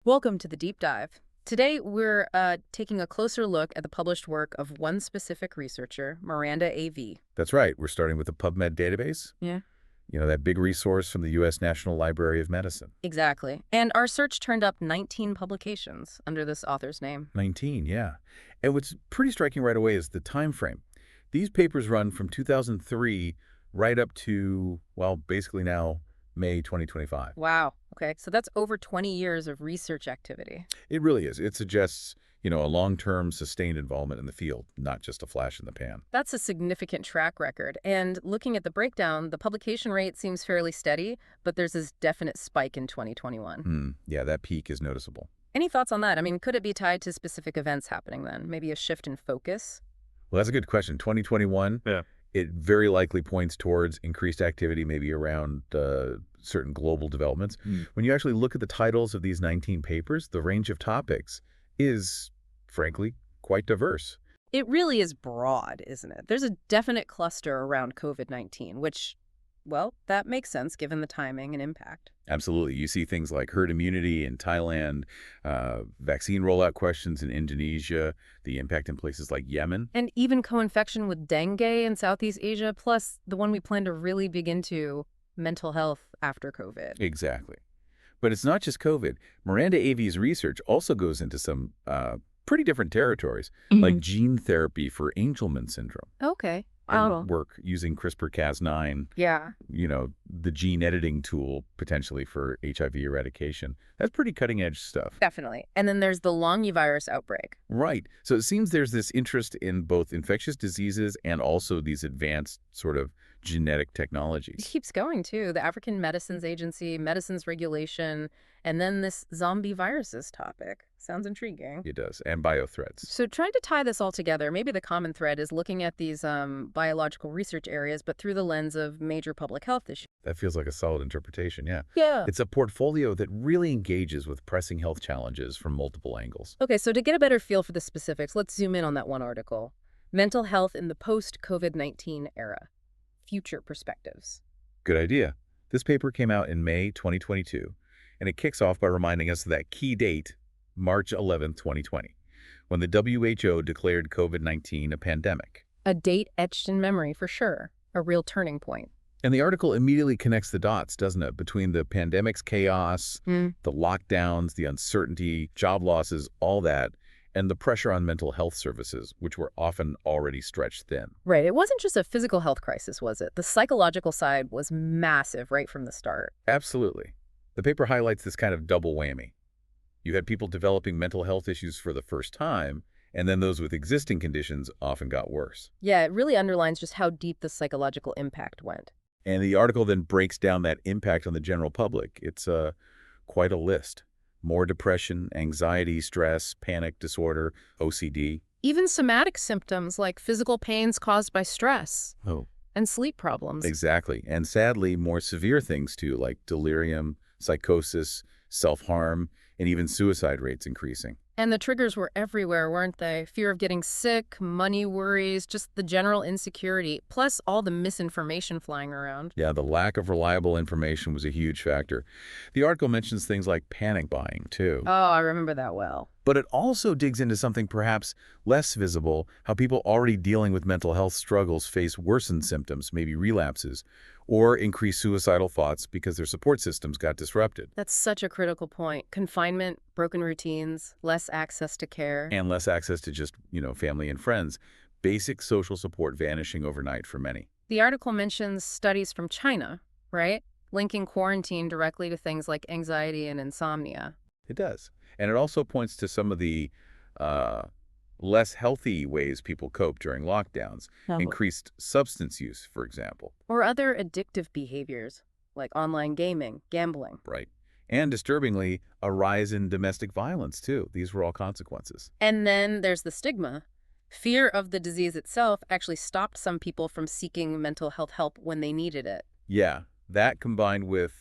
Welcome to the deep dive. Today, we're taking a closer look at the published work of one specific researcher, Miranda A.V. That's right. We're starting with the PubMed database, Yeah. that big resource from the U.S. National Library of Medicine. Exactly. And our search turned up 19 publications under this author's name. 19, yeah. And what's pretty striking right away is the time frame. These papers run from 2003 right up to, well, basically now, May 2025. Wow. Okay. So that's over 20 years of research activity. It really is. It suggests, a long-term sustained involvement in the field, not just a flash in the pan. That's a significant track record. And looking at the breakdown, the publication rate seems fairly steady, but there's this definite spike in 2021. Yeah, that peak is noticeable. Any thoughts on that? I mean, could it be tied to specific events happening then? Maybe a shift in focus? Well, that's a good question. 2021, Yeah. it very likely points towards increased activity maybe around certain global developments. When you actually look at the titles of these 19 papers, the range of topics is, frankly, quite diverse. It really is broad, isn't it? There's a definite cluster around COVID-19, which, well, that makes sense given the timing and impact. Absolutely. You see things like herd immunity in Thailand, vaccine rollout questions in Indonesia, the impact in places like Yemen. And even co-infection with dengue in Southeast Asia, plus the one we plan to really dig into, mental health after COVID. Exactly. But it's not just COVID. Miranda A.V.'s research also goes into some pretty different territories, like gene therapy for Angelman syndrome. Okay. And work using CRISPR-Cas9, Yeah. the gene editing tool potentially for HIV eradication. That's pretty cutting edge stuff. Definitely. And then there's the Longyearbyen outbreak. Right. So it seems there's this interest in both infectious diseases and also these advanced sort of genetic It technologies. keeps going, too. The African Medicines Agency, medicines regulation, and then this zombie viruses topic. Sounds intriguing. It does. And biothreats. So trying to tie this all together, maybe the common thread is looking at these biological research areas, but through the lens of major public health issues. That feels like a solid interpretation, yeah. Yeah. It's a portfolio that really engages with pressing health challenges from multiple angles. Okay, so to get a better feel for the specifics, let's zoom in on that one article. Mental health in the post-COVID-19 era. Future perspectives. Good idea. This paper came out in May 2022, and it kicks off by reminding us of that key date, March 11, 2020, when the WHO declared COVID-19 a pandemic. A date etched in memory for sure. A real turning point. And the article immediately connects the dots, doesn't it, between the pandemic's chaos, the lockdowns, the uncertainty, job losses, all that, and the pressure on mental health services, which were often already stretched thin. Right. It wasn't just a physical health crisis, was it? The psychological side was massive right from the start. Absolutely. The paper highlights this kind of double whammy. You had people developing mental health issues for the first time, and then those with existing conditions often got worse. Yeah, it really underlines just how deep the psychological impact went. And the article then breaks down that impact on the general public. It's quite a list. More depression, anxiety, stress, panic disorder, OCD. Even somatic symptoms like physical pains caused by stress Oh, and sleep problems. exactly. And sadly, more severe things too, like delirium, psychosis, self-harm, and even suicide rates increasing. And the triggers were everywhere, weren't they? Fear of getting sick, money worries, just the general insecurity, plus all the misinformation flying around. Yeah, the lack of reliable information was a huge factor. The article mentions things like panic buying, too. Oh, I remember that well. But it also digs into something perhaps less visible, how people already dealing with mental health struggles face worsened symptoms, maybe relapses, or increased suicidal thoughts because their support systems got disrupted. That's such a critical point. Confinement, broken routines, less access to care. And less access to just, family and friends. Basic social support vanishing overnight for many. The article mentions studies from China, right? Linking quarantine directly to things like anxiety and insomnia. It does. And it also points to some of the less healthy ways people cope during lockdowns. Increased substance use, for example. Or other addictive behaviors, like online gaming, gambling. Right. And disturbingly, a rise in domestic violence, too. These were all consequences. And then there's the stigma. Fear of the disease itself actually stopped some people from seeking mental health help when they needed it. Yeah, that combined with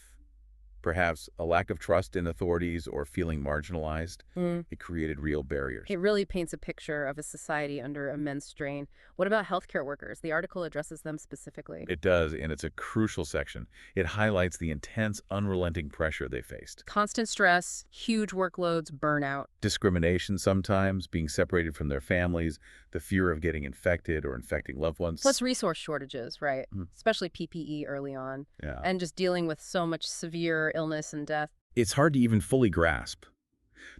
Perhaps a lack of trust in authorities or feeling marginalized. Mm. It created real barriers. It really paints a picture of a society under immense strain. What about healthcare workers? The article addresses them specifically. It does, and it's a crucial section. It highlights the intense, unrelenting pressure they faced. Constant stress, huge workloads, burnout. Discrimination sometimes, being separated from their families, the fear of getting infected or infecting loved ones. Plus resource shortages, right? Mm. Especially PPE early on. Yeah. And just dealing with so much severe illness and death. It's hard to even fully grasp.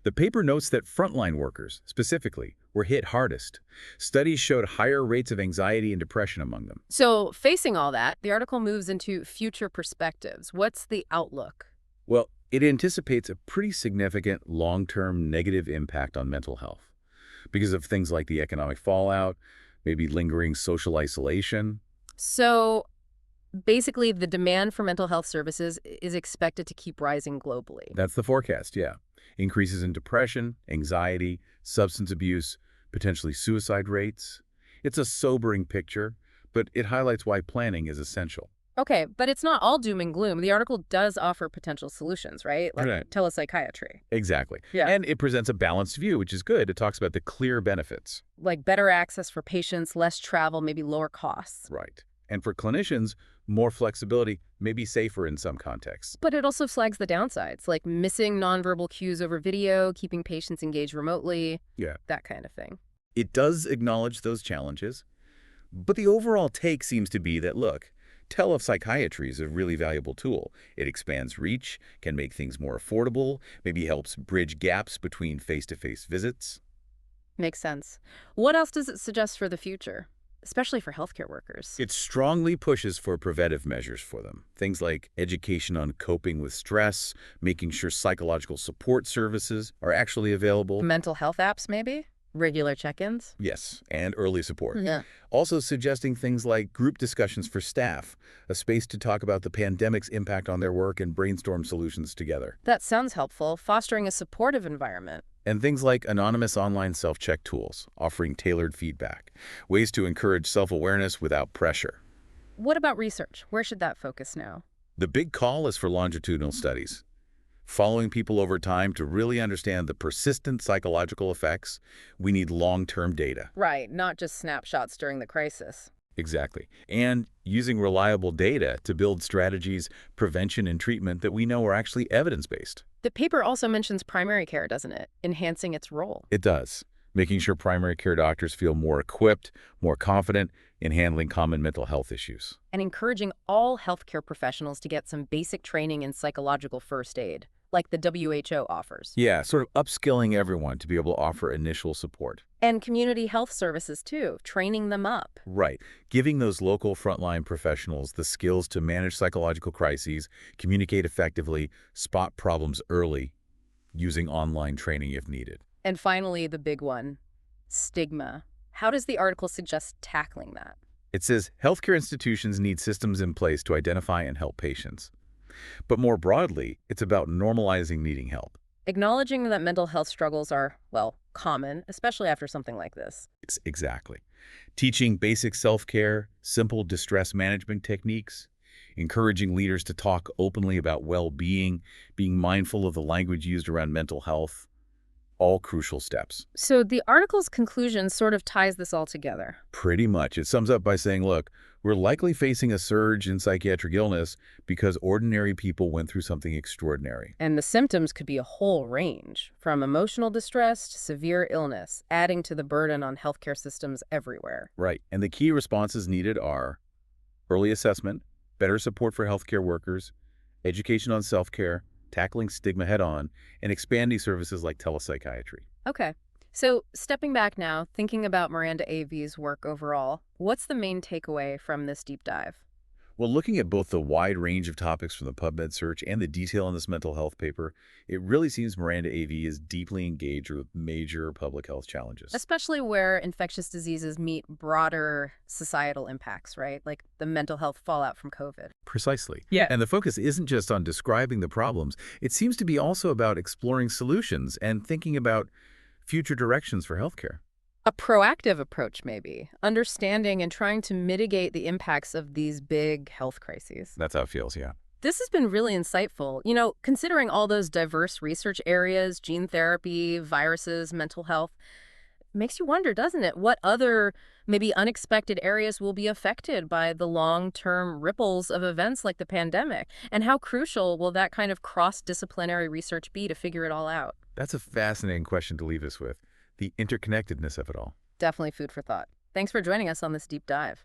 The paper notes that frontline workers, specifically, were hit hardest. Studies showed higher rates of anxiety and depression among them. So facing all that, the article moves into future perspectives. What's the outlook? Well, it anticipates a pretty significant long-term negative impact on mental health because of things like the economic fallout, maybe lingering social isolation. So basically, the demand for mental health services is expected to keep rising globally. That's the forecast, yeah. Increases in depression, anxiety, substance abuse, potentially suicide rates. It's a sobering picture, but it highlights why planning is essential. Okay, but it's not all doom and gloom. The article does offer potential solutions, right? Like Right. telepsychiatry. Exactly. Yeah. And it presents a balanced view, which is good. It talks about the clear benefits. Like better access for patients, less travel, maybe lower costs. Right. And for clinicians, more flexibility may be safer in some contexts. But it also flags the downsides, like missing nonverbal cues over video, keeping patients engaged remotely, Yeah. that kind of thing. It does acknowledge those challenges, but the overall take seems to be that, look, telepsychiatry is a really valuable tool. It expands reach, can make things more affordable, maybe helps bridge gaps between face-to-face visits. Makes sense. What else does it suggest for the future, especially for healthcare workers? It strongly pushes for preventive measures for them. Things like education on coping with stress, making sure psychological support services are actually available. Mental health apps, maybe? Regular check-ins? Yes, and early support. Yeah. Also suggesting things like group discussions for staff, a space to talk about the pandemic's impact on their work and brainstorm solutions together. That sounds helpful, fostering a supportive environment. And things like anonymous online self-check tools, offering tailored feedback, ways to encourage self-awareness without pressure. What about research? Where should that focus now? The big call is for longitudinal studies, following people over time to really understand the persistent psychological effects. We need long-term data. Right, not just snapshots during the crisis. Exactly. And using reliable data to build strategies, prevention, and treatment that we know are actually evidence-based. The paper also mentions primary care, doesn't it? Enhancing its role. It does, making sure primary care doctors feel more equipped, more confident in handling common mental health issues. And encouraging all healthcare professionals to get some basic training in psychological first aid, like the WHO offers. Yeah, sort of upskilling everyone to be able to offer initial support. And community health services, too, training them up. Right. Giving those local frontline professionals the skills to manage psychological crises, communicate effectively, spot problems early, using online training if needed. And finally, the big one, stigma. How does the article suggest tackling that? It says healthcare institutions need systems in place to identify and help patients. But more broadly, it's about normalizing needing help. Acknowledging that mental health struggles are, well, common, especially after something like this. Exactly. Teaching basic self-care, simple distress management techniques, encouraging leaders to talk openly about well-being, being mindful of the language used around mental health, all crucial steps. So the article's conclusion sort of ties this all together. Pretty much. It sums up by saying, look, we're likely facing a surge in psychiatric illness because ordinary people went through something extraordinary. And the symptoms could be a whole range, from emotional distress to severe illness, adding to the burden on healthcare systems everywhere. Right. And the key responses needed are early assessment, better support for healthcare workers, education on self-care, tackling stigma head-on, and expanding services like telepsychiatry. Okay. So stepping back now, thinking about Miranda A.V.'s work overall, what's the main takeaway from this deep dive? Well, looking at both the wide range of topics from the PubMed search and the detail in this mental health paper, it really seems Miranda A.V. is deeply engaged with major public health challenges. Especially where infectious diseases meet broader societal impacts, right? Like the mental health fallout from COVID. Precisely. Yeah. And the focus isn't just on describing the problems. It seems to be also about exploring solutions and thinking about future directions for healthcare. A proactive approach, maybe, understanding and trying to mitigate the impacts of these big health crises. That's how it feels, yeah. This has been really insightful. Considering all those diverse research areas, gene therapy, viruses, mental health, makes you wonder, doesn't it? What other, maybe unexpected areas will be affected by the long-term ripples of events like the pandemic? And how crucial will that kind of cross-disciplinary research be to figure it all out? That's a fascinating question to leave us with, the interconnectedness of it all. Definitely food for thought. Thanks for joining us on this deep dive.